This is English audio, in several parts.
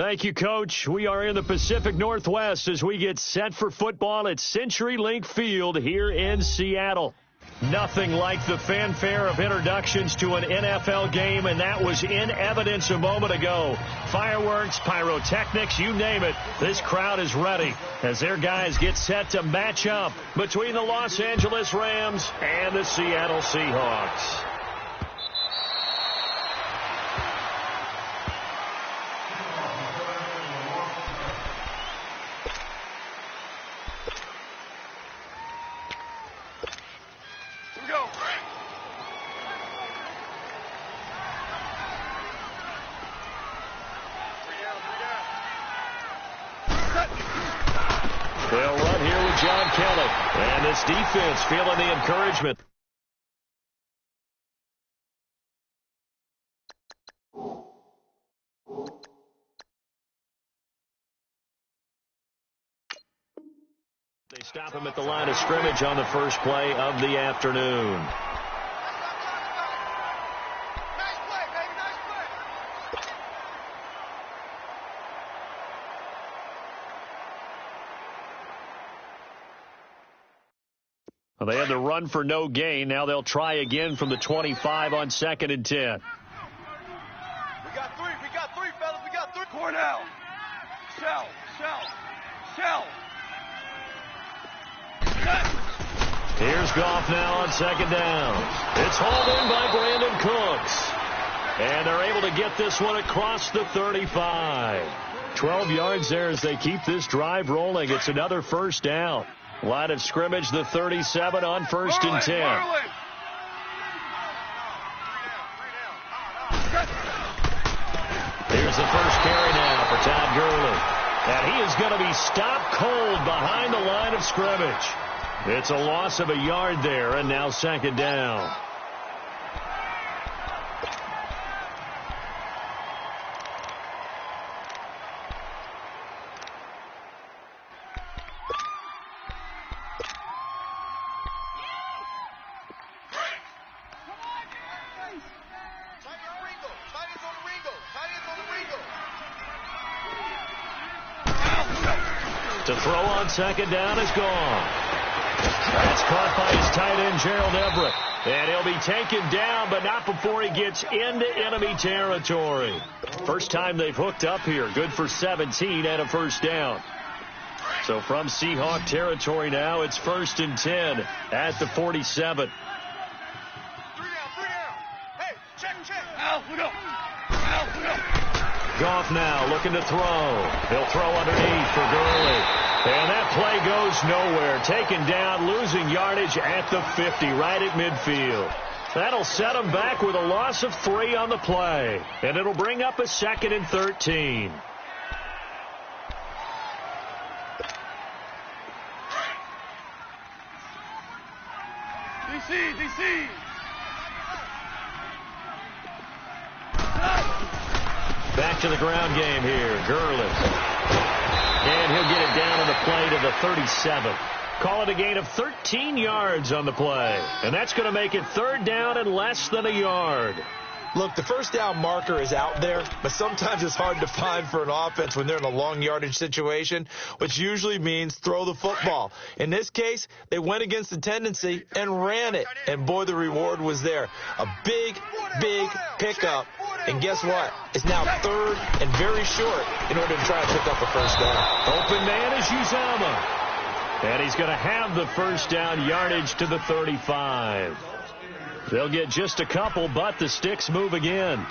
Thank you, Coach. We are in the Pacific Northwest as we get set for football at CenturyLink Field here in Seattle. Nothing like the fanfare of introductions to an NFL game, and that was in evidence a moment ago. Fireworks, pyrotechnics, you name it. This crowd is ready as their guys get set to match up between the Los Angeles Rams and the Seattle Seahawks. They'll run here with John Kelly. And this defense feeling the encouragement. They stop him at the line of scrimmage on the first play of the afternoon. Well, they had the run for no gain. Now they'll try again from the 25 on 2nd and 10. We got three, fellas. We got three. Cornell. Shell. Here's Goff now on 2nd down. It's hauled in by Brandon Cooks. And they're able to get this one across the 35. 12 yards there as they keep this drive rolling. It's another first down. Line of scrimmage, the 37 on 1st and 10. Here's the first carry now for Todd Gurley. And he is going to be stopped cold behind the line of scrimmage. It's a loss of a yard there, and now 2nd down. To throw on 2nd down is gone. That's caught by his tight end, Gerald Everett. And he'll be taken down, but not before he gets into enemy territory. First time they've hooked up here. Good for 17 and a first down. So from Seahawk territory now, it's 1st and 10 at the 47. 3 down. Hey, check. Goff now looking to throw. He'll throw underneath for Gurley. And that play goes nowhere. Taken down, losing yardage at the 50, right at midfield. That'll set him back with a loss of 3 on the play. And it'll bring up a 2nd and 13. DC. Back to the ground game here. Gurley. And he'll get it down on the play to the 37. Call it a gain of 13 yards on the play. And that's going to make it 3rd down and less than a yard. Look, the first down marker is out there, but sometimes it's hard to find for an offense when they're in a long yardage situation, which usually means throw the football. In this case, they went against the tendency and ran it. And, boy, the reward was there. A big pickup. And guess what? It's now 3rd and very short in order to try to pick up a first down. Open man is Uzomah. And he's going to have the first down, yardage to the 35. They'll get just a couple, but the sticks move again.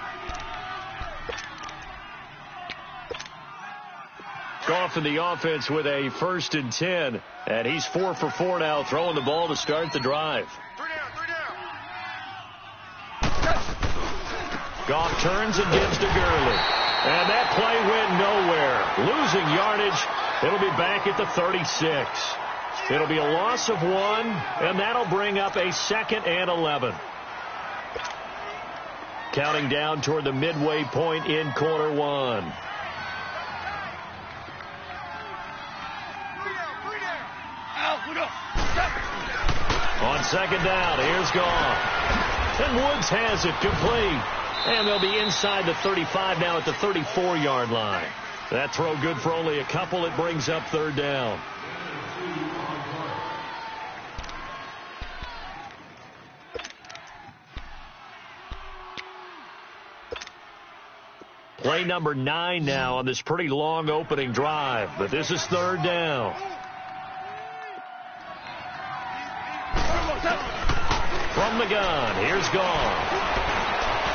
Goff in the offense with a 1st and 10. And he's 4 for 4 now, throwing the ball to start the drive. 3 down. Goff turns and gives to Gurley. And that play went nowhere. Losing yardage. It'll be back at the 36. It'll be a loss of 1, and that'll bring up a 2nd and 11. Counting down toward the midway point in quarter 1. On 2nd down, here's Goff. And Woods has it complete. And they'll be inside the 35 now at the 34-yard line. That throw good for only a couple. It brings up third down. Play number 9 now on this pretty long opening drive, but this is third down. From the gun, here's Gone.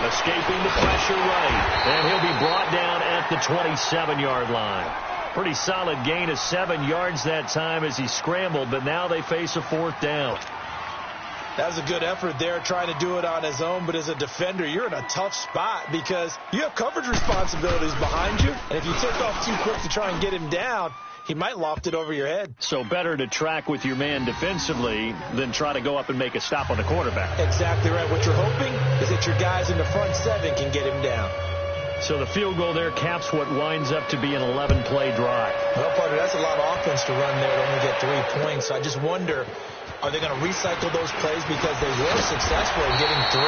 Escaping the pressure right, and he'll be brought down at the 27-yard line. Pretty solid gain of 7 yards that time as he scrambled, but now they face a fourth down. That was a good effort there, trying to do it on his own. But as a defender, you're in a tough spot because you have coverage responsibilities behind you. And if you take off too quick to try and get him down, he might loft it over your head. So better to track with your man defensively than try to go up and make a stop on the quarterback. Exactly right. What you're hoping is that your guys in the front 7 can get him down. So the field goal there caps what winds up to be an 11-play drive. Well, partner, that's a lot of offense to run there to only get 3 points. So I just wonder, are they going to recycle those plays because they were successful in getting 3?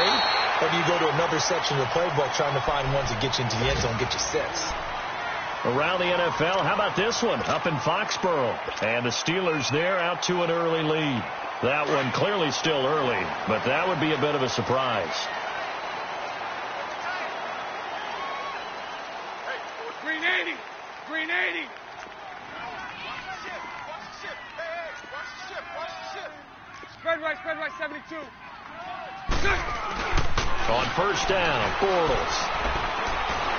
Or do you go to another section of the playbook trying to find ones that get you into the end zone, get you 6? Around the NFL, how about this one up in Foxborough? And the Steelers there out to an early lead. That one clearly still early, but that would be a bit of a surprise. Green 80! Green 80! Spread right, 72. On first down, Bortles.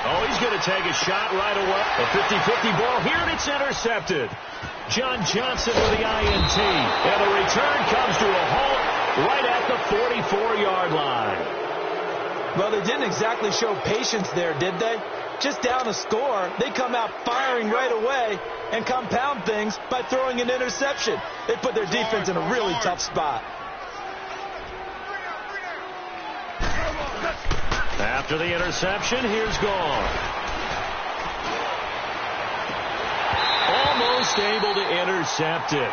Oh, he's going to take a shot right away. A 50-50 ball here, and it's intercepted. John Johnson with the INT. And the return comes to a halt right at the 44-yard line. Well, they didn't exactly show patience there, did they? Just down a score, they come out firing right away and compound things by throwing an interception. They put their defense in a really tough spot. After the interception, here's Gone. Almost able to intercept it.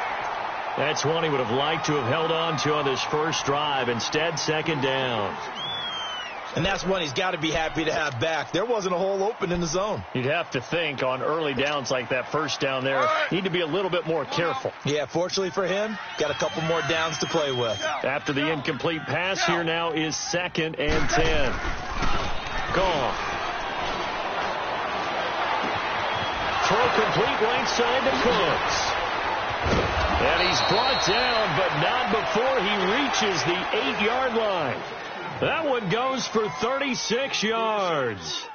That's one he would have liked to have held on to on this first drive. Instead, second down. And that's one he's got to be happy to have back. There wasn't a hole open in the zone. You'd have to think on early downs like that first down there, need to be a little bit more careful. Yeah, fortunately for him, got a couple more downs to play with. After the incomplete pass, here now is 2nd and 10. Gone. Throw complete right side to Cooks. And he's brought down, but not before he reaches the 8-yard line. That one goes for 36 yards.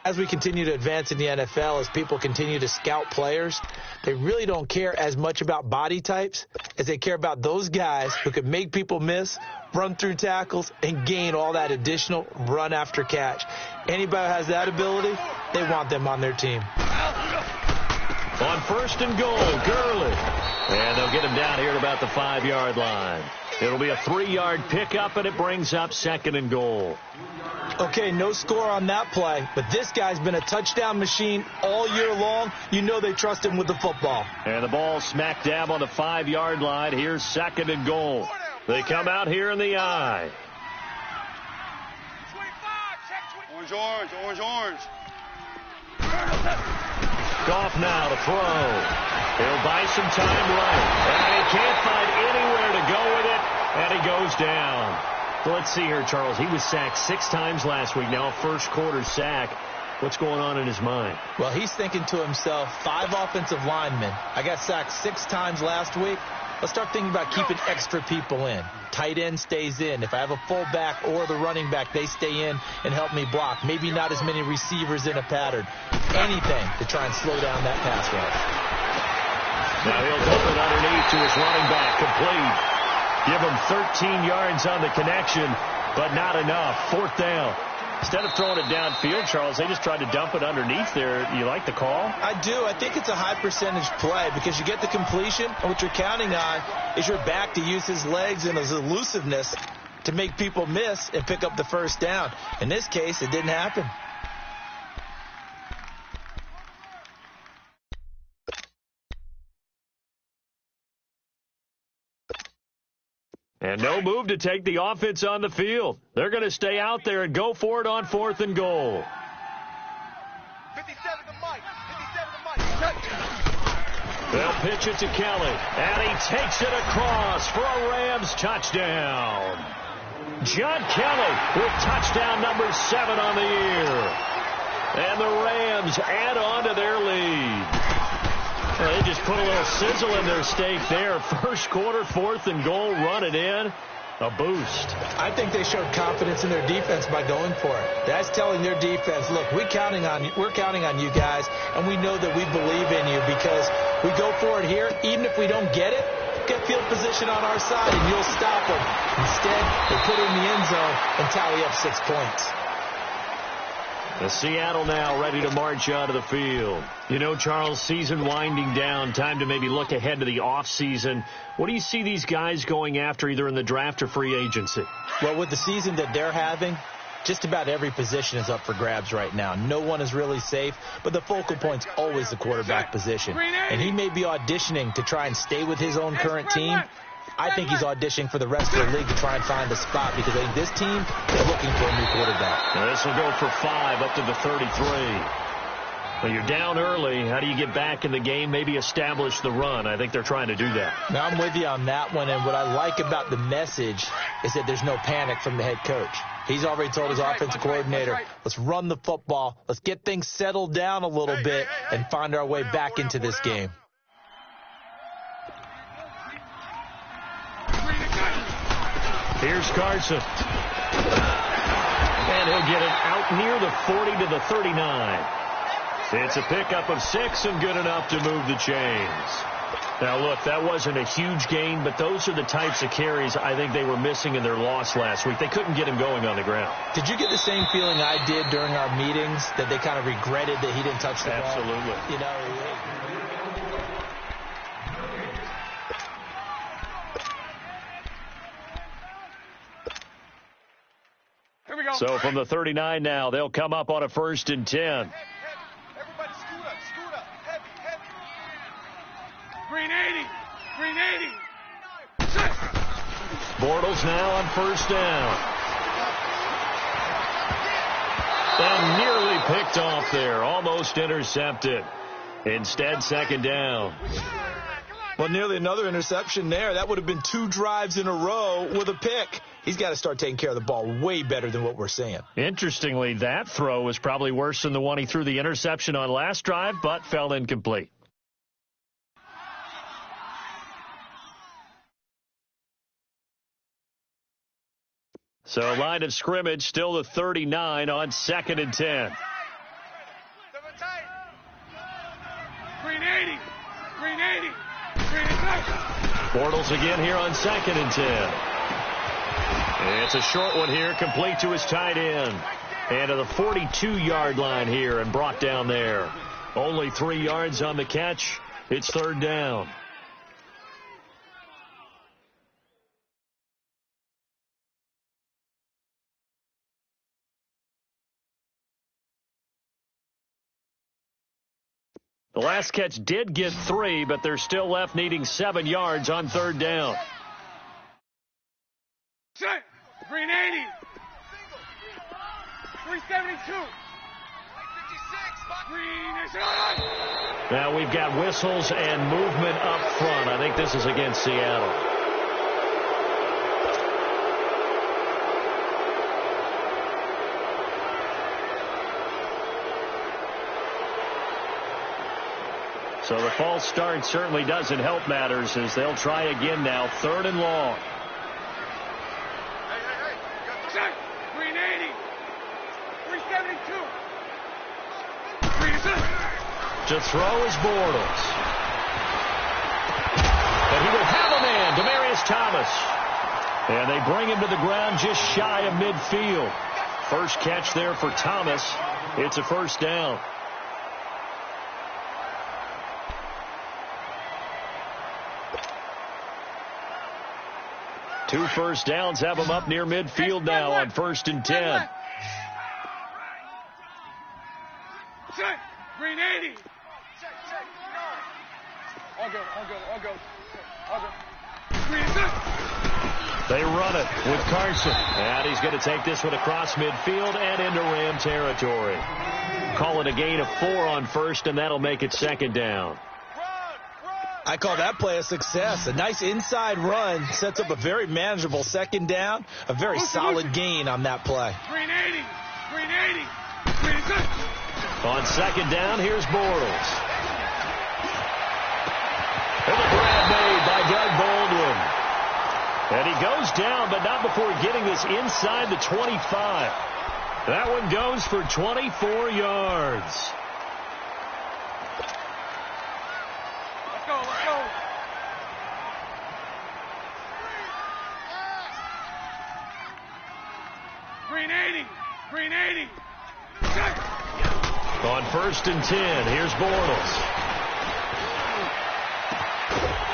As we continue to advance in the NFL, as people continue to scout players, they really don't care as much about body types as they care about those guys who can make people miss, run through tackles, and gain all that additional run after catch. Anybody who has that ability, they want them on their team. On first and goal, Gurley. And they'll get him down here at about the 5-yard line. It'll be a 3-yard pickup, and it brings up 2nd and goal. Okay, no score on that play, but this guy's been a touchdown machine all year long. You know they trust him with the football. And the ball smack dab on the 5-yard line. Here's 2nd and goal. They come out here in the I. 25, check 20. Orange. Goff now to throw. He'll buy some time right. And he can't find anywhere to go with it, and he goes down. Well, let's see here, Charles. He was sacked 6 times last week. Now a first-quarter sack. What's going on in his mind? Well, he's thinking to himself, 5 offensive linemen. I got sacked 6 times last week. Let's start thinking about keeping extra people in. Tight end stays in. If I have a fullback or the running back, they stay in and help me block. Maybe not as many receivers in a pattern. Anything to try and slow down that pass rush. Now he'll dump it underneath to his running back, complete. Give him 13 yards on the connection, but not enough. 4th down. Instead of throwing it downfield, Charles, they just tried to dump it underneath there. You like the call? I do. I think it's a high percentage play because you get the completion, and what you're counting on is your back to use his legs and his elusiveness to make people miss and pick up the first down. In this case, it didn't happen. And no move to take the offense on the field. They're going to stay out there and go for it on 4th and goal. 57 to Mike. 57 They'll pitch it to Kelly, and he takes it across for a Rams touchdown. John Kelly with touchdown number 7 on the year. And the Rams add on to their lead. Well, they just put a little sizzle in their steak there. First quarter, 4th and goal, run it in. A boost. I think they showed confidence in their defense by going for it. That's telling their defense, look, we're counting on you guys, and we know that we believe in you because we go for it here. Even if we don't get it, get field position on our side, and you'll stop them. Instead, they put it in the end zone and tally up 6 points. The Seattle now ready to march out of the field. You know, Charles, season winding down, time to maybe look ahead to the offseason. What do you see these guys going after either in the draft or free agency? Well, with the season that they're having, just about every position is up for grabs right now. No one is really safe, but the focal point's always the quarterback position. And he may be auditioning to try and stay with his own current team. I think he's auditioning for the rest of the league to try and find a spot because I think this team is looking for a new quarterback. Now this will go for 5 up to the 33. Well, you're down early. How do you get back in the game, maybe establish the run? I think they're trying to do that. Now, I'm with you on that one, and what I like about the message is that there's no panic from the head coach. He's already told his offensive coordinator, let's run the football, let's get things settled down a little bit, and find our way back into this game. Here's Carson. And he'll get it out near the 40 to the 39. It's a pickup of 6 and good enough to move the chains. Now, look, that wasn't a huge gain, but those are the types of carries I think they were missing in their loss last week. They couldn't get him going on the ground. Did you get the same feeling I did during our meetings, that they kind of regretted that he didn't touch the ball? Absolutely. You know, so from the 39 now, they'll come up on a 1st and 10. Everybody scoot up, heavy. Green 80, green 80. Bortles now on 1st down. And nearly picked off there, almost intercepted. Instead, 2nd down. Well, nearly another interception there. That would have been 2 drives in a row with a pick. He's got to start taking care of the ball way better than what we're seeing. Interestingly, that throw was probably worse than the one he threw the interception on last drive, but fell incomplete. So line of scrimmage still the 39 on 2nd and 10. Green 80, green 80. Bortles again here on 2nd and 10. It's a short one here, complete to his tight end. And to the 42-yard line here and brought down there. Only 3 yards on the catch. It's 3rd down. The last catch did get 3, but they're still left needing 7 yards on 3rd down. Set. Green 80. 372. Green is on. Now we've got whistles and movement up front. I think this is against Seattle. So the false start certainly doesn't help matters as they'll try again now. 3rd and long. Hey. Set. Green 80. 372. Green is on. To throw is Bortles. But he will have a man, Demaryius Thomas. And they bring him to the ground just shy of midfield. First catch there for Thomas. It's a 1st down. Two 1st downs have him up near midfield now on 1st and 10. Set. Green 80. All go. Green is on. They run it with Carson. And he's going to take this one across midfield and into Ram territory. Call it a gain of 4 on 1st, and that'll make it 2nd down. Run. I call that play a success. A nice inside run sets up a very manageable second down, a very solid gain on that play. 380, 380, 380. On second down, here's Bortles. And the grab made by Doug Baldwin. And he goes down, but not before getting this inside the 25. That one goes for 24 yards. Let's go, let's go. Green 80, green 80. On 1st and 10, here's Bortles.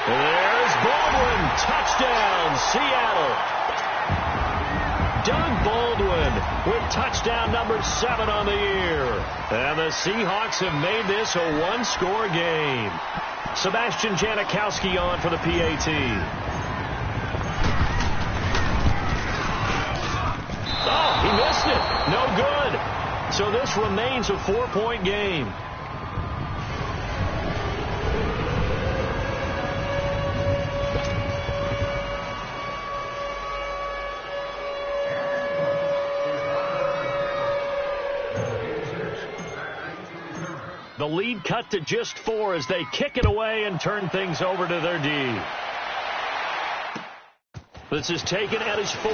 There's Baldwin. Touchdown, Seattle. Doug Baldwin with touchdown number 7 on the year. And the Seahawks have made this a one-score game. Sebastian Janikowski on for the PAT. Oh, he missed it. No good. So this remains a 4-point game. The lead cut to just 4 as they kick it away and turn things over to their D. This is taken at his 4.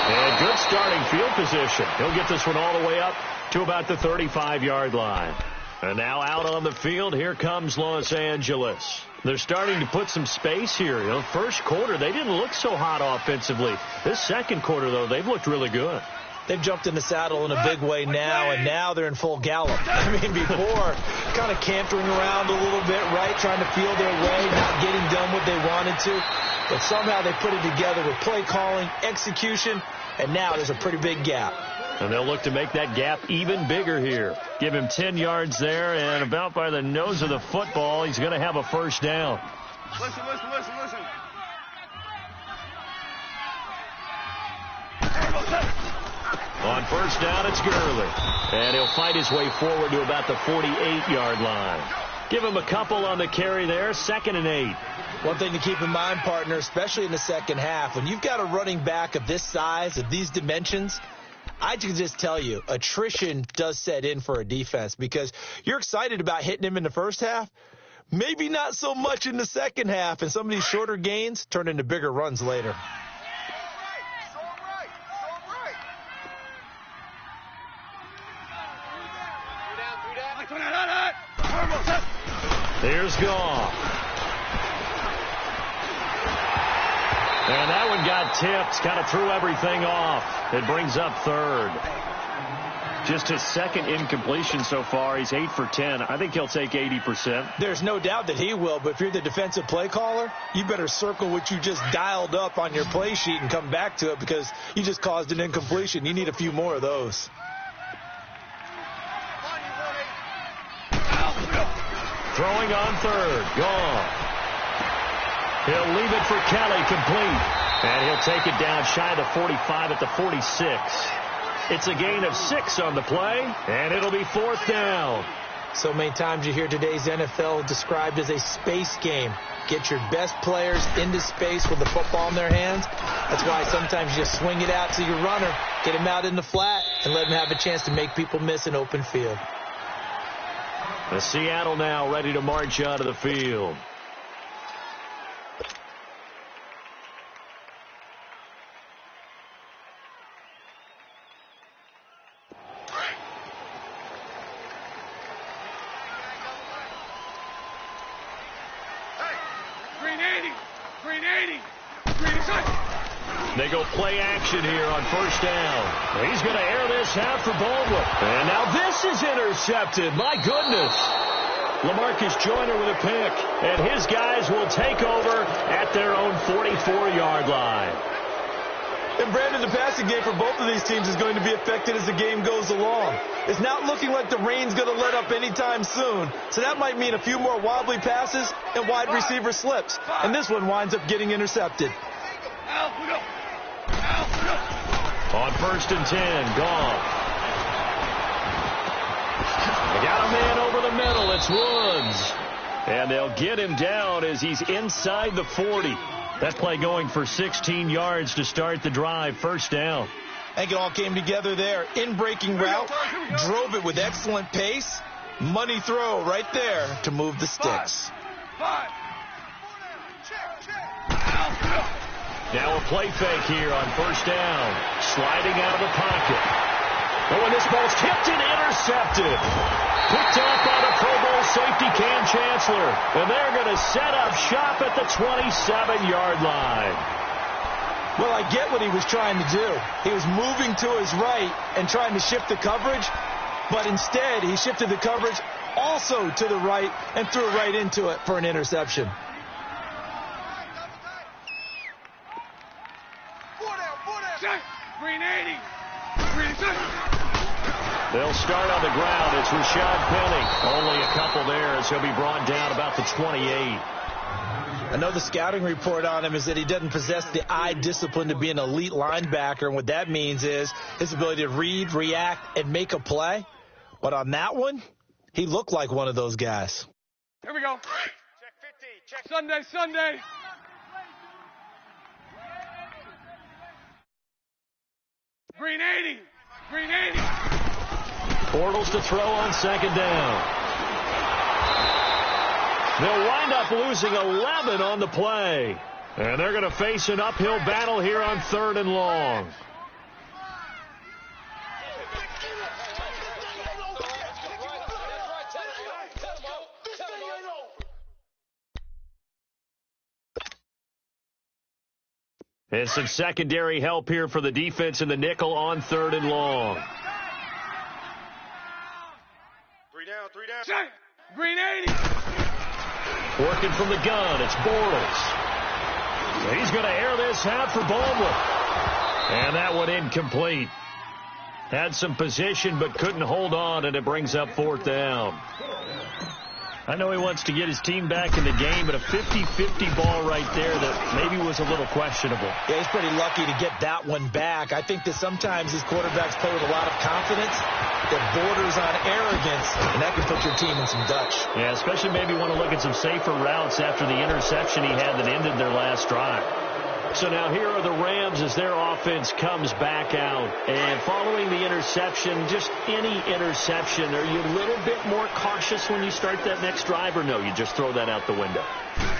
And good starting field position. He'll get this one all the way up to about the 35-yard line. And now out on the field, here comes Los Angeles. They're starting to put some space here. You know, first quarter, they didn't look so hot offensively. This second quarter, though, they've looked really good. They've jumped in the saddle in a big way now, and now they're in full gallop. I mean, before, kind of cantering around a little bit, right, trying to feel their way, not getting done what they wanted to. But somehow they put it together with play calling, execution, and now there's a pretty big gap. And they'll look to make that gap even bigger here. Give him 10 yards there, and about by the nose of the football, he's going to have a first down. Listen, listen, listen, listen. On first down, it's Gurley. And he'll fight his way forward to about the 48-yard line. Give him a couple on the carry there, 2nd and 8. One thing to keep in mind, partner, especially in the second half, when you've got a running back of this size, of these dimensions, I can just tell you, attrition does set in for a defense because you're excited about hitting him in the first half, maybe not so much in the second half, and some of these shorter gains turn into bigger runs later. Here's Goff. And that one got tipped, kind of threw everything off. It brings up 3rd. Just his 2nd incompletion so far. He's 8 for 10. I think he'll take 80%. There's no doubt that he will, but if you're the defensive play caller, you better circle what you just dialed up on your play sheet and come back to it because you just caused an incompletion. You need a few more of those. Throwing on 3rd. Gone. He'll leave it for Kelly, complete. And he'll take it down shy of the 45 at the 46. It's a gain of 6 on the play, and it'll be 4th down. So many times you hear today's NFL described as a space game. Get your best players into space with the football in their hands. That's why sometimes you just swing it out to your runner, get him out in the flat, and let him have a chance to make people miss an open field. The Seattle now ready to march out of the field. They go play action here on first down. He's going to air this out for Baldwin. And now this is intercepted. My goodness. LaMarcus Joyner with a pick. And his guys will take over at their own 44-yard line. And Brandon, the passing game for both of these teams is going to be affected as the game goes along. It's not looking like the rain's going to let up anytime soon. So that might mean a few more wobbly passes and wide receiver slips. And this one winds up getting intercepted. On 1st and 10, Goff. They got a man over the middle. It's Woods. And they'll get him down as he's inside the 40. That play going for 16 yards to start the drive. First down. I think it all came together there. In-breaking route, drove it with excellent pace. Money throw right there to move the sticks. Now a play fake here on first down. Sliding out of the pocket. Oh, and this ball's tipped and intercepted. Picked up by the Pro Bowl safety Cam Chancellor. And they're going to set up shop at the 27-yard line. Well, I get what he was trying to do. He was moving to his right and trying to shift the coverage, but instead he shifted the coverage also to the right and threw right into it for an interception. They'll start on the ground. It's Rashad Penny. Only a couple there as he'll be brought down about the 28. I know the scouting report on him is that he doesn't possess the eye discipline to be an elite linebacker, and what that means is his ability to read, react, and make a play. But on that one, he looked like one of those guys. Here we go. Check 50. Check Sunday. Green 80. Bortles to throw on second down. They'll wind up losing 11 on the play. And they're going to face an uphill battle here on third and long. And some secondary help here for the defense in the nickel on third and long. Three down. Check. Green 80. Working from the gun, it's Bortles. He's going to air this out for Baldwin. And that one incomplete. Had some position but couldn't hold on, and it brings up fourth down. I know he wants to get his team back in the game, but a 50-50 ball right there that maybe was a little questionable. Yeah, he's pretty lucky to get that one back. I think that sometimes these quarterbacks play with a lot of confidence that borders on arrogance, and that can put your team in some Dutch. Yeah, especially maybe want to look at some safer routes after the interception he had that ended their last drive. So now here are the Rams as their offense comes back out. And following the interception, just any interception, are you a little bit more cautious when you start that next drive, or no, you just throw that out the window?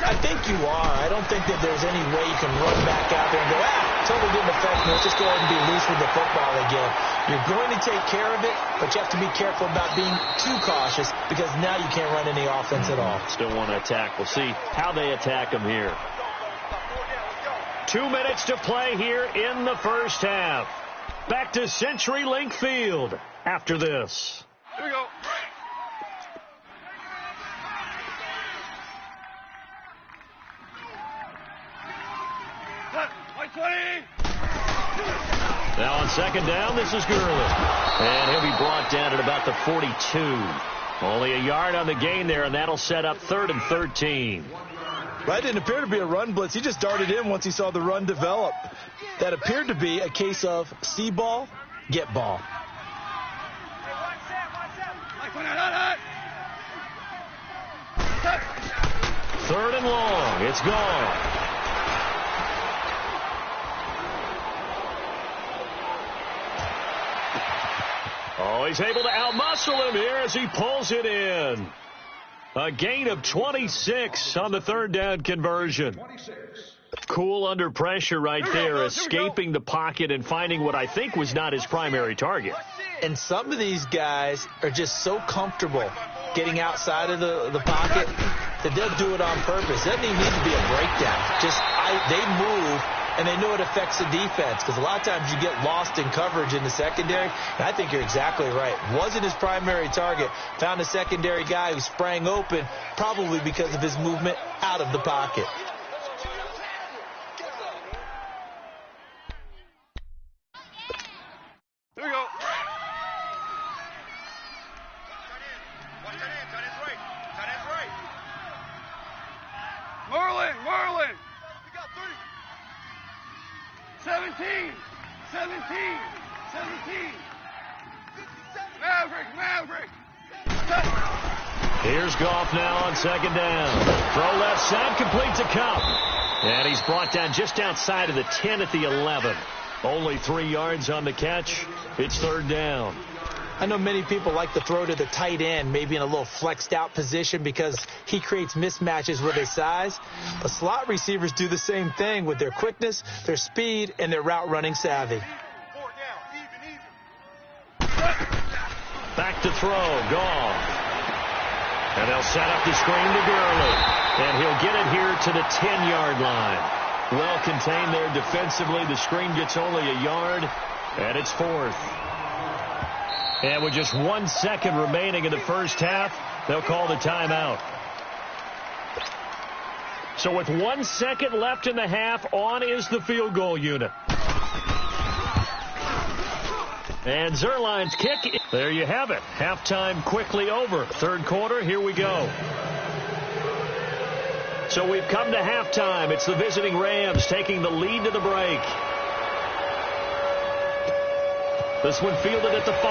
I think you are. I don't think that there's any way you can run back out there and go, totally didn't affect me. Let's just go ahead and be loose with the football again. You're going to take care of it, but you have to be careful about being too cautious because now you can't run any offense at all. Still want to attack. We'll see how they attack them here. 2 minutes to play here in the first half. Back to CenturyLink Field after this. Here we go. White 20. Now on second down, this is Gurley. And he'll be brought down at about the 42. Only a yard on the gain there, and that'll set up 3rd and 13. That didn't appear to be a run blitz. He just darted in once he saw the run develop. That appeared to be a case of see ball, get ball. Third and long. It's gone. Oh, he's able to outmuscle him here as he pulls it in. A gain of 26 on the third down conversion. 26. Cool under pressure right there, escaping the pocket and finding what I think was not his primary target. And some of these guys are just so comfortable getting outside of the pocket that they'll do it on purpose. It doesn't even need to be a breakdown. They move, and they know it affects the defense because a lot of times you get lost in coverage in the secondary. And I think you're exactly right. Wasn't his primary target. Found a secondary guy who sprang open, probably because of his movement out of the pocket. Here we go. Marlin. We got 3. 17. Maverick. Here's Goff now on second down. Throw left side, completes a Cup. And he's brought down just outside of the 10 at the 11. Only 3 yards on the catch. It's third down. I know many people like to throw to the tight end, maybe in a little flexed out position because he creates mismatches with his size. But slot receivers do the same thing with their quickness, their speed, and their route running savvy. Back to throw, Goff. And they'll set up the screen to Gurley. And he'll get it here to the 10-yard line. Well contained there defensively. The screen gets only a yard, and it's fourth. And with just 1 second remaining in the first half, they'll call the timeout. So with 1 second left in the half, on is the field goal unit. And Zerline's kick. There you have it. Halftime quickly over. Third quarter, here we go. So we've come to halftime. It's the visiting Rams taking the lead to the break. This one fielded at the 5.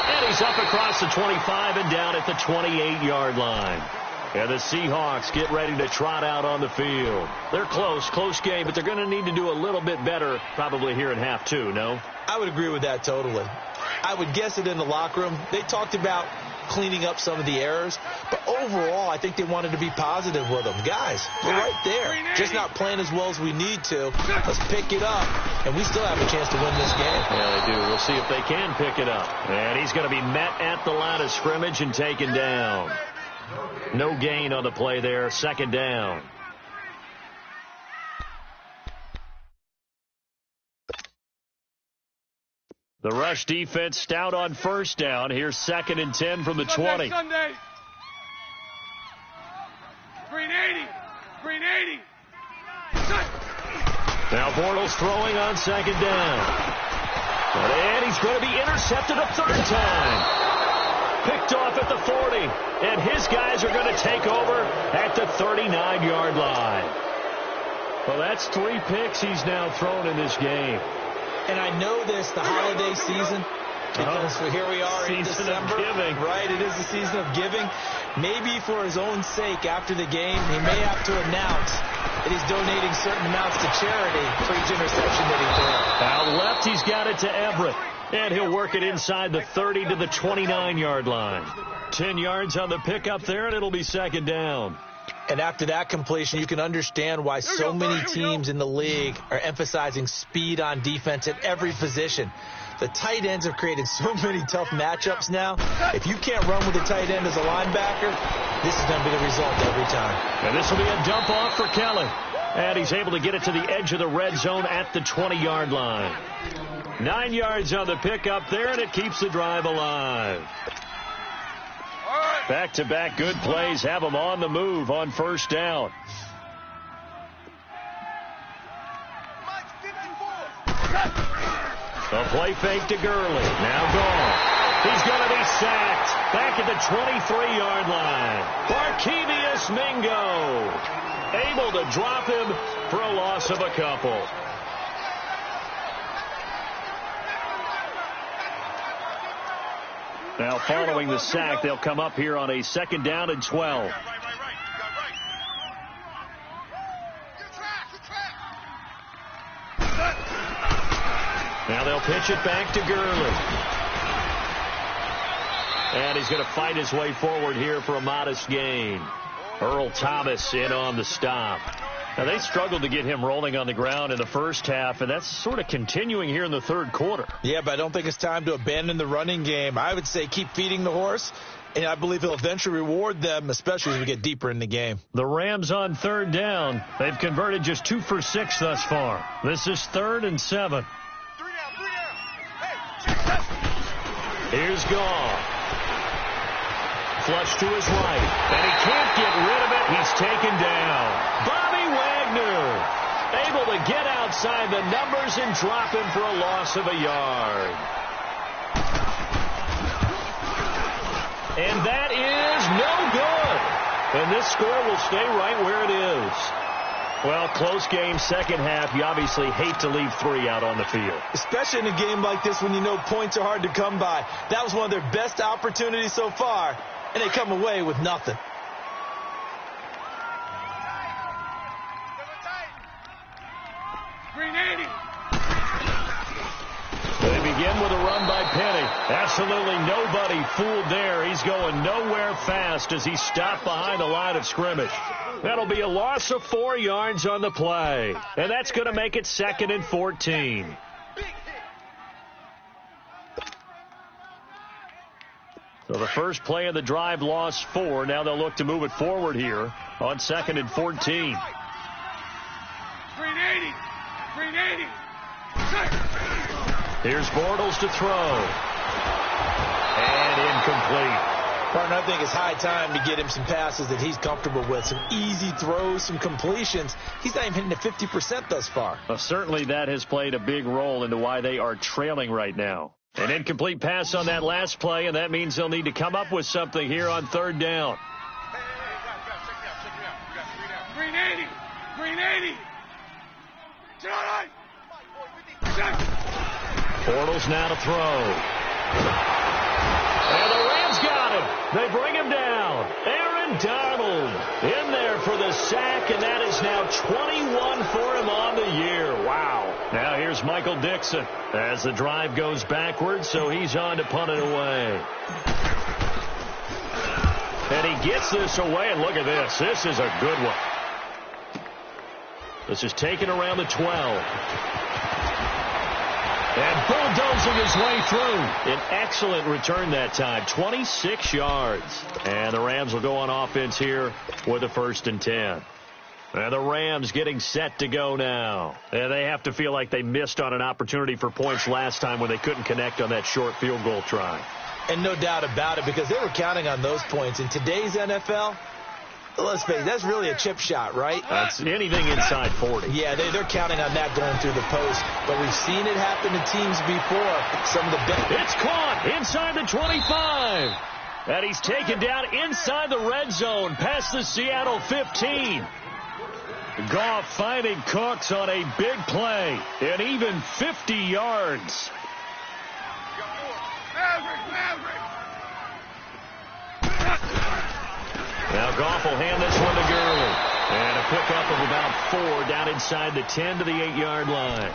And he's up across the 25 and down at the 28-yard line. And the Seahawks get ready to trot out on the field. They're close game, but they're going to need to do a little bit better probably here in half two, no? I would agree with that totally. I would guess it in the locker room. They talked about cleaning up some of the errors, but overall, I think they wanted to be positive with them. Guys, we're right there. Just not playing as well as we need to. Let's pick it up, and we still have a chance to win this game. Yeah, they do. We'll see if they can pick it up. And he's going to be met at the line of scrimmage and taken down. No gain on the play there. Second down. The rush defense stout on first down. Here's 2nd and 10 from the 20. Sunday. Green 80. Green 80. Now Bortles throwing on second down. And he's going to be intercepted a third time. Picked off at the 40. And his guys are going to take over at the 39-yard line. Well, that's 3 picks he's now thrown in this game. And I know this, the holiday season, because here we are in December. Giving. Right, it is the season of giving. Maybe for his own sake after the game, he may have to announce that he's donating certain amounts to charity for each interception that he threw. Out left, he's got it to Everett. And he'll work it inside the 30 to the 29-yard line. 10 yards on the pickup there, and it'll be second down. And after that completion, you can understand why so many teams in the league are emphasizing speed on defense at every position. The tight ends have created so many tough matchups now. If you can't run with a tight end as a linebacker, this is going to be the result every time. And this will be a dump off for Kelly. And he's able to get it to the edge of the red zone at the 20-yard line. 9 yards on the pickup there, and it keeps the drive alive. Back-to-back good plays have them on the move on first down. The play fake to Gurley. Now gone. He's going to be sacked. Back at the 23-yard line. Barkevious Mingo. Able to drop him for a loss of a couple. Now following the sack, they'll come up here on a 2nd down and 12. Now they'll pitch it back to Gurley. And he's going to fight his way forward here for a modest gain. Earl Thomas in on the stop. Now, they struggled to get him rolling on the ground in the first half, and that's sort of continuing here in the third quarter. Yeah, but I don't think it's time to abandon the running game. I would say keep feeding the horse, and I believe he'll eventually reward them, especially as we get deeper in the game. The Rams on 3rd down. They've converted just 2 for 6 thus far. This is 3rd and 7. Here's Goff. Flush to his right, and he can't get rid of it. He's taken down. Bobby Wagner able to get outside the numbers and drop him for a loss of a yard. And that is no good. And this score will stay right where it is. Well, close game, second half. You obviously hate to leave 3 out on the field. Especially in a game like this when you know points are hard to come by. That was one of their best opportunities so far, and they come away with nothing. They begin with a run by Penny. Absolutely nobody fooled there. He's going nowhere fast as he stopped behind the line of scrimmage. That'll be a loss of 4 yards on the play. And that's going to make it 2nd and 14. So the first play of the drive lost 4. Now they'll look to move it forward here on 2nd and 14. 380. Here's Bortles to throw. And incomplete. Partner, I think it's high time to get him some passes that he's comfortable with. Some easy throws, some completions. He's not even hitting the 50% thus far. Well, certainly that has played a big role into why they are trailing right now. An incomplete pass on that last play, and that means they'll need to come up with something here on 3rd down. Green 80. Bortles now to throw. And the Rams got him. They bring him down. Aaron Donald in there for the sack, and that is now 21 for him on the year. Wow. Now here's Michael Dixon as the drive goes backwards, so he's on to punt it away. And he gets this away, and look at this. This is a good one. This is taken around the 12. And bulldozing his way through. An excellent return that time. 26 yards. And the Rams will go on offense here with a 1st and 10. And the Rams getting set to go now. And they have to feel like they missed on an opportunity for points last time when they couldn't connect on that short field goal try. And no doubt about it, because they were counting on those points. In today's NFL, let's face it, that's really a chip shot, right? That's anything inside 40. Yeah, they're counting on that going through the post. But we've seen it happen to teams before. Some of the best. It's caught inside the 25. And he's taken down inside the red zone past the Seattle 15. Goff finding Cooks on a big play. And even 50 yards. Now Goff will hand this one to Gurley. And a pickup of about 4 down inside the 10 to the 8-yard line.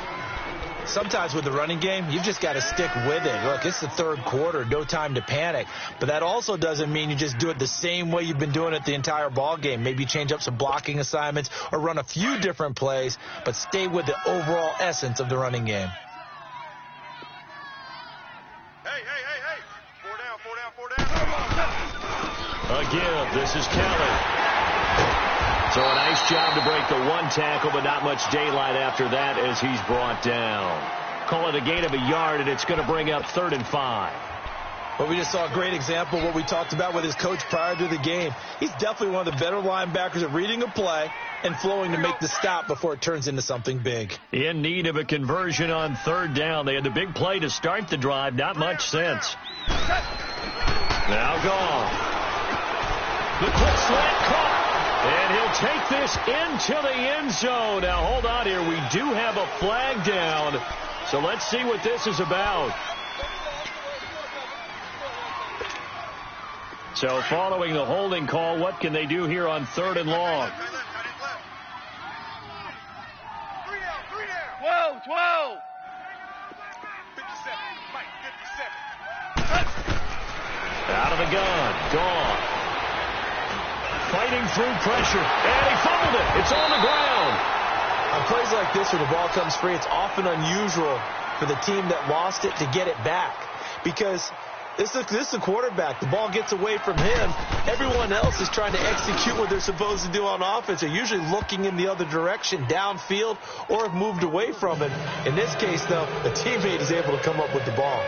Sometimes with the running game, you've just got to stick with it. Look, it's the 3rd quarter, no time to panic. But that also doesn't mean you just do it the same way you've been doing it the entire ball game. Maybe change up some blocking assignments or run a few different plays, but stay with the overall essence of the running game. Hey. 4 down. Again, this is Kelly. So a nice job to break the 1 tackle, but not much daylight after that as he's brought down. Call it a gain of a yard, and it's going to bring up 3rd and 5. Well, we just saw a great example of what we talked about with his coach prior to the game. He's definitely one of the better linebackers at reading a play and flowing to make the stop before it turns into something big. In need of a conversion on 3rd down. They had the big play to start the drive. Not much sense. Now Goff. The quick slant caught. And he'll take this into the end zone. Now, hold on here. We do have a flag down. So let's see what this is about. So following the holding call, what can they do here on 3rd and long? 12. 57. Mike, 57. Out of the gun. Gone. Fighting through pressure. And he fumbled it. It's on the ground. On plays like this where the ball comes free, it's often unusual for the team that lost it to get it back. Because this is the quarterback. The ball gets away from him. Everyone else is trying to execute what they're supposed to do on offense. They're usually looking in the other direction, downfield, or have moved away from it. In this case, though, the teammate is able to come up with the ball.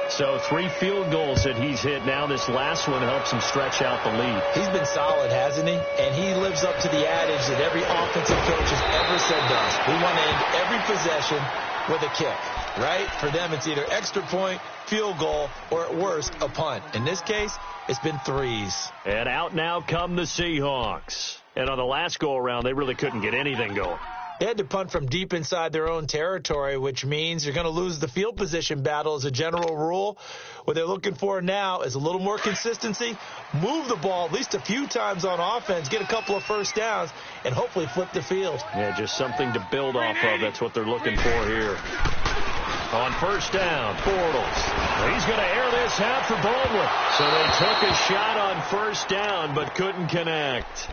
So 3 field goals that he's hit now. This last one helps him stretch out the lead. He's been solid, hasn't he? And he lives up to the adage that every offensive coach has ever said does. We want to end every possession with a kick. right? For them, it's either extra point, field goal, or at worst, a punt. In this case, it's been threes. And out now come the Seahawks. And on the last go-around, they really couldn't get anything going. They had to punt from deep inside their own territory, which means you're going to lose the field position battle as a general rule. What they're looking for now is a little more consistency, move the ball at least a few times on offense, get a couple of first downs, and hopefully flip the field. Yeah, just something to build off of. That's what they're looking for here. On first down, Bortles. He's going to air this out for Baldwin. So they took a shot on first down but couldn't connect.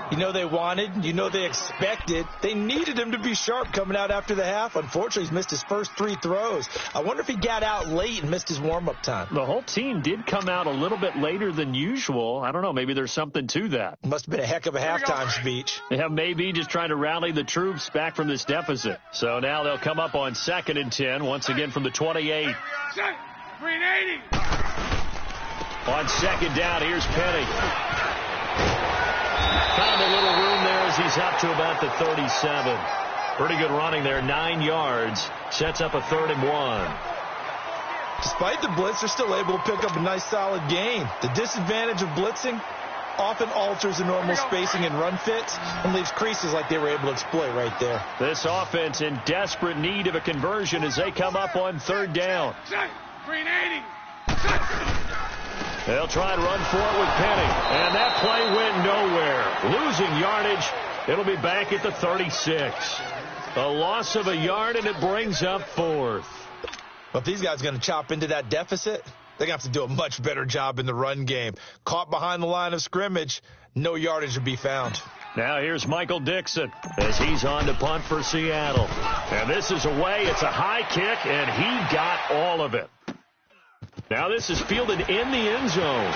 You know they wanted, you know they expected. They needed him to be sharp coming out after the half. Unfortunately, he's missed his first 3 throws. I wonder if he got out late and missed his warm-up time. The whole team did come out a little bit later than usual. I don't know, maybe there's something to that. Must have been a heck of a halftime speech. Yeah, maybe just trying to rally the troops back from this deficit. So now they'll come up on 2nd and 10, once again from the 28. 380. On second down, here's Penny. Found a little room there as he's up to about the 37. Pretty good running there, 9 yards. Sets up a 3rd and 1. Despite the blitz, they're still able to pick up a nice solid gain. The disadvantage of blitzing often alters the normal spacing and run fits and leaves creases like they were able to exploit right there. This offense in desperate need of a conversion as they come up on 3rd down. 380. They'll try and run for it with Penny. And that play went nowhere. Losing yardage. It'll be back at the 36. A loss of a yard, and it brings up 4th. But if these guys are going to chop into that deficit, they're going to have to do a much better job in the run game. Caught behind the line of scrimmage, no yardage to be found. Now here's Michael Dixon as he's on to punt for Seattle. And this is away. It's a high kick, and he got all of it. Now this is fielded in the end zone.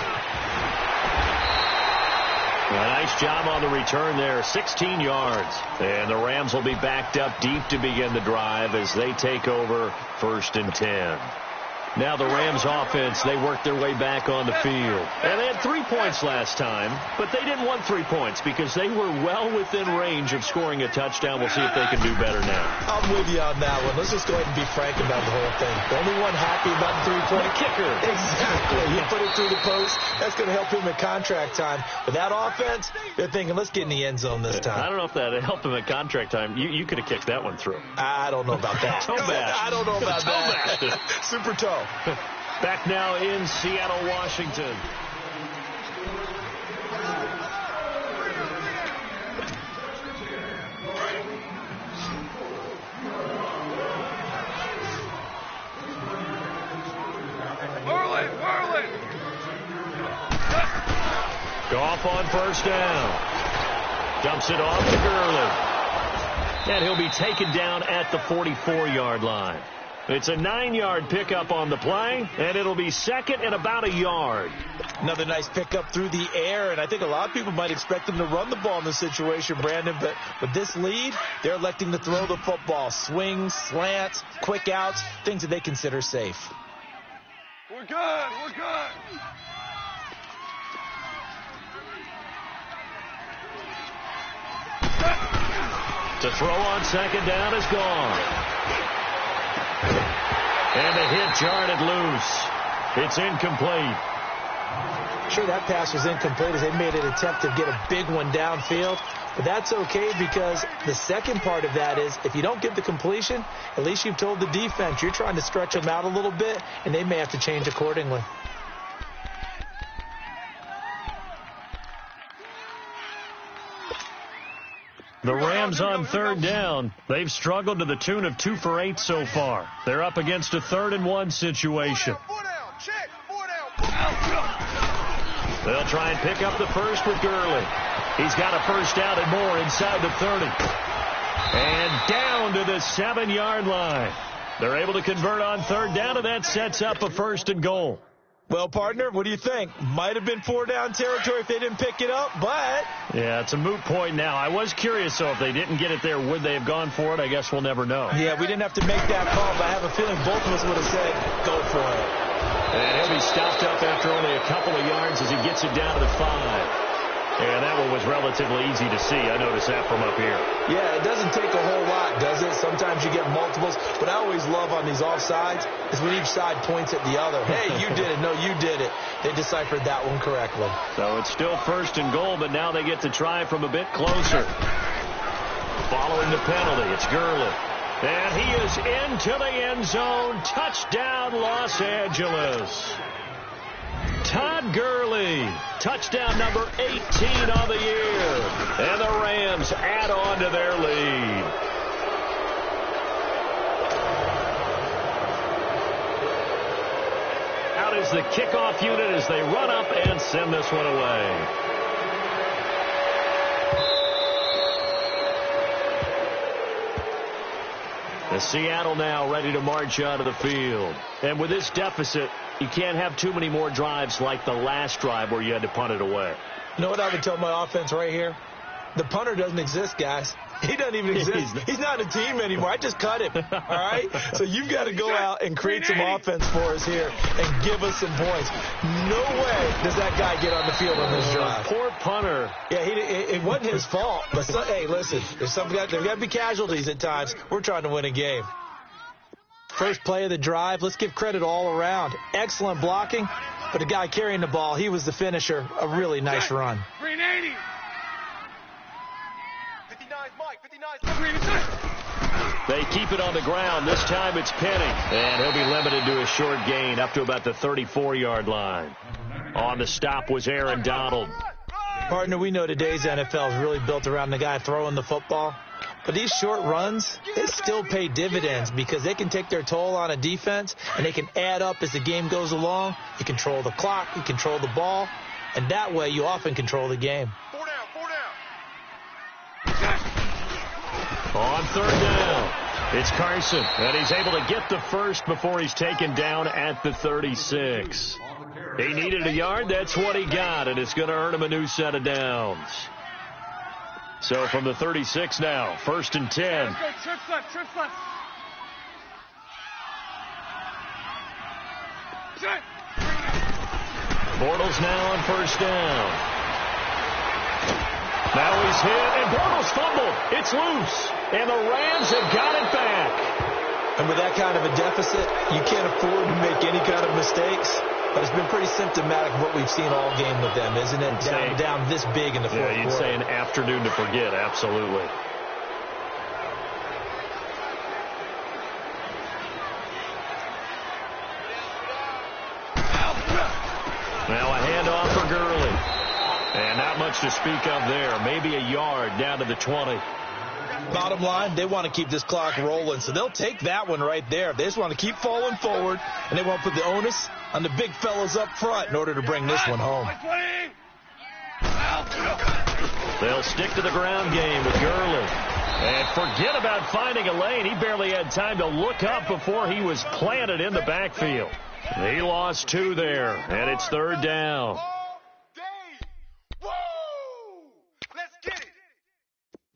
A nice job on the return there, 16 yards. And the Rams will be backed up deep to begin the drive as they take over 1st and 10. Now the Rams offense, they worked their way back on the field. And they had 3 points last time, but they didn't want 3 points because they were well within range of scoring a touchdown. We'll see if they can do better now. I'm with you on that one. Let's just go ahead and be frank about the whole thing. The only one happy about the 3-point kicker. Exactly. You put it through the post. That's going to help him at contract time. But that offense, they're thinking, let's get in the end zone this time. I don't know if that helped him at contract time. You could have kicked that one through. I don't know about that. Toe bash. I don't know about that. Super toe. Back now in Seattle, Washington. Whirling. Goff on first down. Dumps it off to Gurley. And he'll be taken down at the 44-yard line. It's a 9-yard pickup on the play, and it'll be 2nd and about a yard. Another nice pickup through the air, and I think a lot of people might expect them to run the ball in this situation, Brandon, but with this lead, they're electing to throw the football. Swings, slants, quick outs, things that they consider safe. We're good. To throw on 2nd down is gone. And the hit jarred loose. It's incomplete. Sure, that pass was incomplete as they made an attempt to get a big one downfield. But that's okay because the second part of that is if you don't get the completion, at least you've told the defense you're trying to stretch them out a little bit, and they may have to change accordingly. The Rams on 3rd down. They've struggled to the tune of 2 for 8 so far. They're up against a 3rd and 1 situation. 4 down. Check. 4 down. They'll try and pick up the first with Gurley. He's got a first down and more inside the 30. And down to the 7-yard line. They're able to convert on 3rd down, and that sets up a 1st and goal. Well, partner, what do you think? Might have been 4-down territory if they didn't pick it up, but... Yeah, it's a moot point now. I was curious, though, if they didn't get it there, would they have gone for it? I guess we'll never know. Yeah, we didn't have to make that call, but I have a feeling both of us would have said, go for it. And he'll be stopped up after only a couple of yards as he gets it down to the 5. And that one was relatively easy to see. I noticed that from up here. Yeah, it doesn't take a whole lot, does it? Sometimes you get multiples. What I always love on these offsides is when each side points at the other. Hey, you did it. No, you did it. They deciphered that one correctly. So it's still 1st and goal, but now they get to try from a bit closer. Following the penalty, it's Gurley. And he is into the end zone. Touchdown, Los Angeles. Todd Gurley, touchdown number 18 on the year. And the Rams add on to their lead. Out is the kickoff unit as they run up and send this one away. The Seattle now ready to march out of the field. And with this deficit, you can't have too many more drives like the last drive where you had to punt it away. You know what I would tell my offense right here? The punter doesn't exist, guys. He doesn't even exist. He's not a team anymore. I just cut him, all right? So you've got to go out and create some offense for us here and give us some points. No way does that guy get on the field on this drive. Poor punter. Yeah, it wasn't his fault. But, hey, listen, there's got to be casualties at times. We're trying to win a game. First play of the drive, let's give credit all around. Excellent blocking, but the guy carrying the ball, he was the finisher. A really nice run. 380. 59's Mike. 59's They keep it on the ground. This time it's Penny. And he'll be limited to a short gain up to about the 34-yard line. On the stop was Aaron Donald. Partner, we know today's NFL is really built around the guy throwing the football. But these short runs, they still pay dividends because they can take their toll on a defense, and they can add up as the game goes along. You control the clock, you control the ball, and that way you often control the game. 4 down. On 3rd down, it's Carson, and he's able to get the first before he's taken down at the 36. He needed a yard. That's what he got, and it's going to earn him a new set of downs. So from the 36 now, 1st and 10. Let's go, trips left. Bortles now on 1st down. Now he's hit, and Bortles fumbled. It's loose, and the Rams have got it back. And with that kind of a deficit, you can't afford to make any kind of mistakes. But it's been pretty symptomatic of what we've seen all game with them, isn't it? Down this big in the fourth quarter. Yeah, you'd say an afternoon to forget, absolutely. Now a handoff for Gurley. And not much to speak of there. Maybe a yard down to the 20. Bottom line, they want to keep this clock rolling, so they'll take that one right there. They just want to keep falling forward, and they want to put the onus on the big fellas up front in order to bring this one home. They'll stick to the ground game with Gurley. And forget about finding a lane. He barely had time to look up before he was planted in the backfield. He lost 2 there, and it's 3rd down.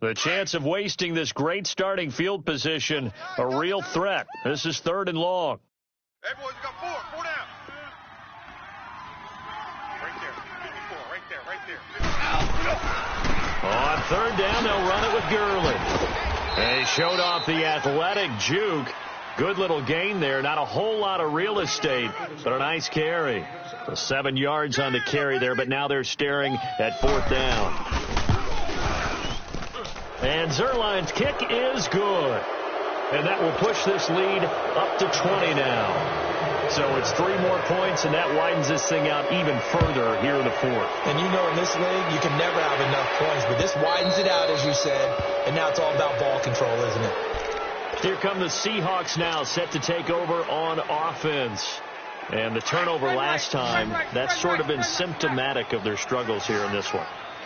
The chance of wasting this great starting field position, a real threat. This is 3rd and long. Hey, boys, we got 4 down. Right there. On 3rd down, they'll run it with Gurley. And he showed off the athletic juke. Good little gain there. Not a whole lot of real estate, but a nice carry. 7 yards on the carry there, but now they're staring at 4th down. And Zerline's kick is good. And that will push this lead up to 20 now. So it's 3 more points, and that widens this thing out even further here in the 4th. And you know in this league, you can never have enough points. But this widens it out, as you said. And now it's all about ball control, isn't it? Here come the Seahawks now, set to take over on offense. And the turnover last time, that's sort of been symptomatic of their struggles here in this one.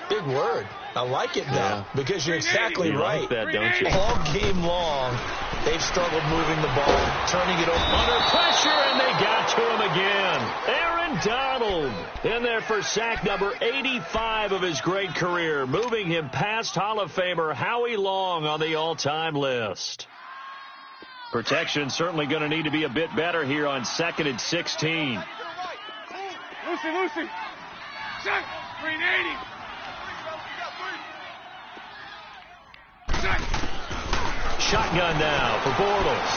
Big word. I like it, though, because you're exactly right. Like that, don't you? All game long, they've struggled moving the ball, turning it over. Under pressure, and they got to him again. Aaron Donald in there for sack number 85 of his great career, moving him past Hall of Famer Howie Long on the all-time list. Protection certainly going to need to be a bit better here on 2nd and 16. Lucy. Check. 380. shotgun now for Bortles.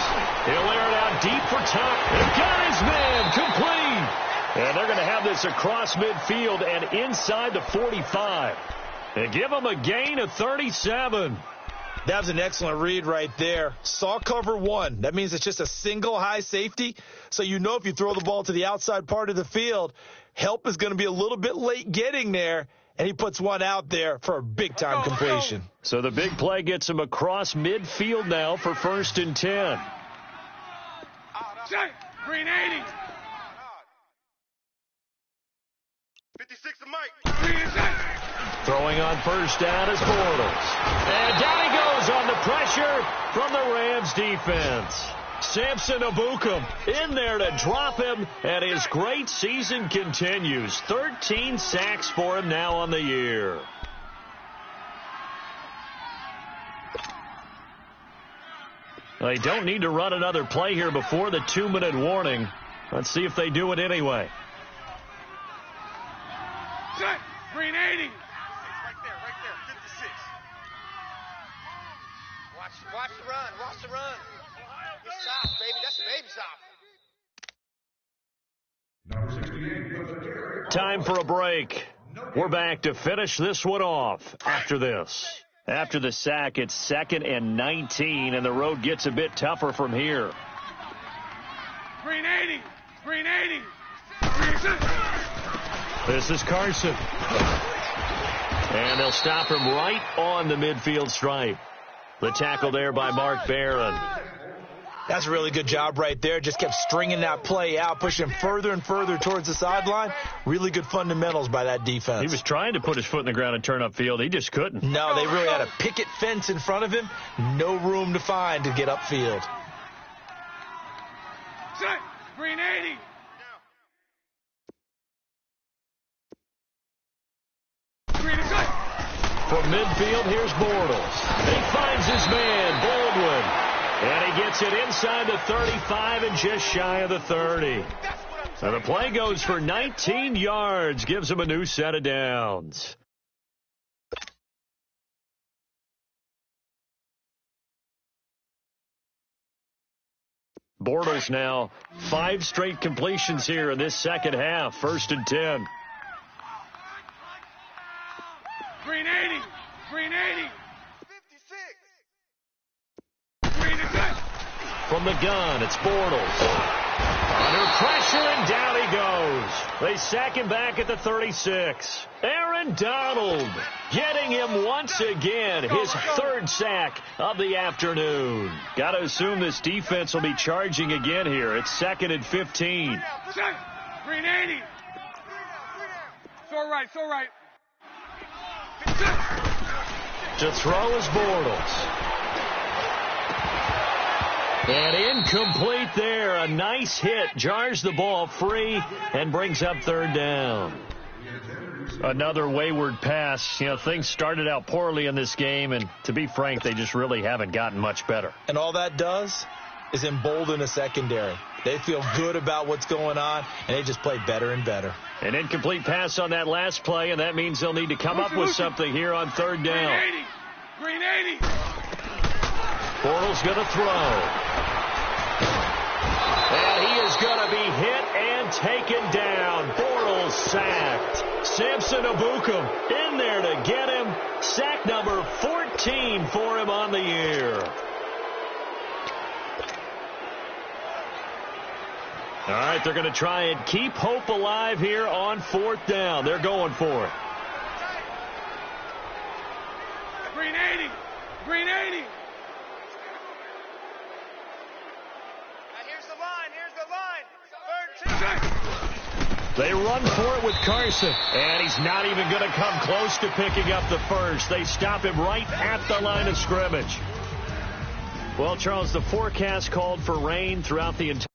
He'll air it out deep for Tuck. And got his man complete. And they're going to have this across midfield and inside the 45. And give them a gain of 37. That was an excellent read right there. Saw cover one. That means it's just a single high safety. So you know if you throw the ball to the outside part of the field, help is going to be a little bit late getting there. And he puts one out there for a big-time completion. So the big play gets him across midfield now for 1st and 10. Green 80. 56 to Mike. Green is Throwing on first down is Bortles. And down he goes on the pressure from the Rams defense. Samson Ebukam in there to drop him, and his great season continues. 13 sacks for him now on the year. They don't need to run another play here before the 2-minute warning. Let's see if they do it anyway. Green 80. Right there, 56. Watch the run, watch the run. Good stop, baby, that's a baby stop. Time for a break. We're back to finish this one off after this. After the sack, it's 2nd and 19, and the road gets a bit tougher from here. Green 80. Green 80. This is Carson. And they'll stop him right on the midfield stripe. The tackle there by Mark Barron. That's a really good job right there. Just kept stringing that play out, pushing him further and further towards the sideline. Really good fundamentals by that defense. He was trying to put his foot in the ground and turn upfield. He just couldn't. No, they really had a picket fence in front of him. No room to find to get upfield. Green 80. From midfield, here's Bortles. He finds his man, Baldwin. And he gets it inside the 35 and just shy of the 30. So the play goes for 19 yards, gives him a new set of downs. Bortles now 5 straight completions here in this second half. 1st and 10. Green 80. Green 80. 56. Green is good. From the gun, it's Bortles. Under pressure, and down he goes. They sack him back at the 36. Aaron Donald getting him once again, his 3rd sack of the afternoon. Got to assume this defense will be charging again here. It's 2nd and 15. Green 80. So right. To throw is Bortles. And incomplete there. A nice hit. Jars the ball free and brings up 3rd down. Another wayward pass. You know, things started out poorly in this game, and to be frank, they just really haven't gotten much better. And all that does is embolden the secondary. They feel good about what's going on, and they just play better and better. An incomplete pass on that last play, and that means they'll need to come up with something here on 3rd down. Green 80. Bortles going to throw. And he is going to be hit and taken down. Bortles sacked. Samson Ebukam in there to get him. Sack number 14 for him on the year. All right, they're going to try and keep hope alive here on 4th down. They're going for it. Green 80. Green 80. Now here's the line. 3rd. They run for it with Carson, and he's not even going to come close to picking up the 1st. They stop him right at the line of scrimmage. Well, Charles, the forecast called for rain throughout the entire